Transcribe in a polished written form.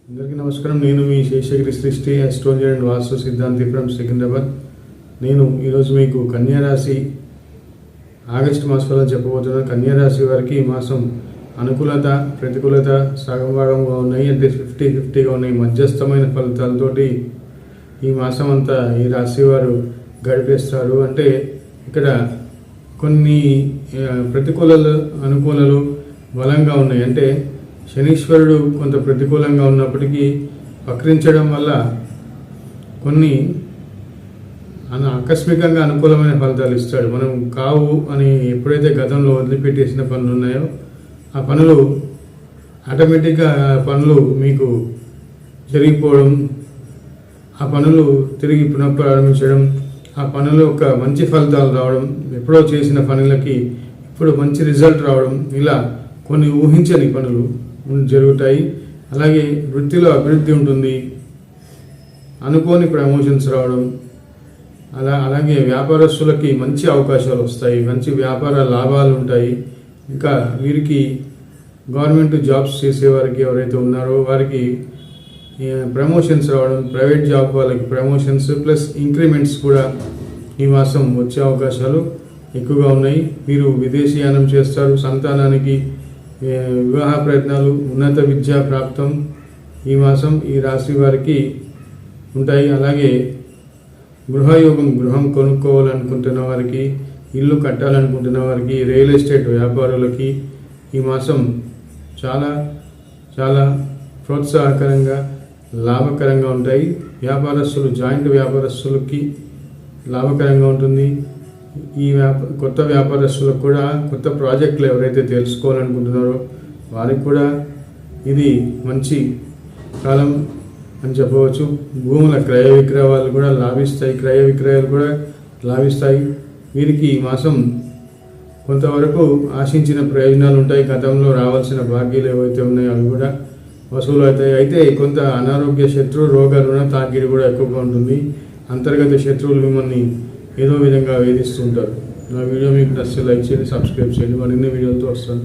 అందరికీ నమస్కారం. నేను మీ శేషగిరి సృష్టి అస్ట్రాలజీ అండ్ వాస్తు సిద్ధాంతి ఫ్రమ్ సికింద్రాబాద్. నేను ఈరోజు మీకు కన్యారాశి ఆగస్టు మాసం వల్ల చెప్పబోతున్నాను. కన్యారాశి వారికి ఈ మాసం అనుకూలత ప్రతికూలత సగం భాగంగా ఉన్నాయి, అంటే 50-50గా ఉన్నాయి. మధ్యస్థమైన ఫలితాలతోటి ఈ మాసం అంతా ఈ రాశి వారు గడిపేస్తారు. అంటే ఇక్కడ కొన్ని ప్రతికూలలు అనుకూలలు బలంగా ఉన్నాయి. అంటే శనీశ్వరుడు కొంత ప్రతికూలంగా ఉన్నప్పటికీ వక్రించడం వల్ల కొన్ని ఆకస్మికంగా అనుకూలమైన ఫలితాలు ఇస్తాడు. మనం కావు అని ఎప్పుడైతే గతంలో వదిలిపెట్టేసిన పనులు ఉన్నాయో ఆ పనులు ఆటోమేటిక్గా పనులు మీకు జరిగిపోవడం, ఆ పనులు తిరిగి పునఃప్రారంభించడం, ఆ పనులు ఒక మంచి ఫలితాలు రావడం, ఎప్పుడో చేసిన పనులకి ఇప్పుడు మంచి రిజల్ట్ రావడం, ఇలా కొన్ని ఊహించని పనులు జరుగుతాయి. అలాగే వృత్తిలో అభివృద్ధి ఉంటుంది, అనుకోని ప్రమోషన్స్ రావడం, అలాగే వ్యాపారస్తులకి మంచి అవకాశాలు వస్తాయి, మంచి వ్యాపార లాభాలు ఉంటాయి. ఇంకా వీరికి గవర్నమెంట్ జాబ్స్ చేసేవారికి ఎవరైతే ఉన్నారో వారికి ప్రమోషన్స్ రావడం, ప్రైవేట్ జాబ్ వాళ్ళకి ప్రమోషన్స్ ప్లస్ ఇంక్రిమెంట్స్ కూడా ఈ మాసం వచ్చే అవకాశాలు ఎక్కువగా ఉన్నాయి. మీరు విదేశీయానం చేస్తారు, సంతానానికి వివాహ ప్రయత్నాలు, ఉన్నత విద్యా ప్రాప్తం ఈ మాసం ఈ రాశి వారికి ఉంటాయి. అలాగే గృహయోగం, గృహం కొనుక్కోవాలనుకుంటున్న వారికి, ఇల్లు కట్టాలనుకుంటున్న వారికి, రియల్ ఎస్టేట్ వ్యాపారులకి ఈ మాసం చాలా చాలా ప్రోత్సాహకరంగా లాభకరంగా ఉంటాయి. వ్యాపారస్తులు, జాయింట్ వ్యాపారస్తులకి లాభకరంగా ఉంటుంది. ఈ కొత్త వ్యాపారస్తులకు కూడా, కొత్త ప్రాజెక్టులు ఎవరైతే తెలుసుకోవాలనుకుంటున్నారో వారికి కూడా ఇది మంచి కాలం అని చెప్పవచ్చు. భూముల క్రయ విక్రయాలు కూడా లాభిస్తాయి, క్రయ విక్రయాలు కూడా లాభిస్తాయి. వీరికి ఈ మాసం కొంతవరకు ఆశించిన ప్రయోజనాలు ఉంటాయి. గతంలో రావాల్సిన భాగ్యాలు ఏవైతే ఉన్నాయో అవి కూడా వసూలు అవుతాయి. అయితే కొంత అనారోగ్య శత్రు రోగ రుణ తాకిడి కూడా ఎక్కువగా ఉంటుంది. అంతర్గత శత్రువులు మిమ్మల్ని ఏదో విధంగా వేధిస్తూ ఉంటారు. నా వీడియో మీకు నచ్చితే లైక్ చేయండి, సబ్స్క్రైబ్ చేయండి. మరిన్ని వీడియోలతో వస్తాను.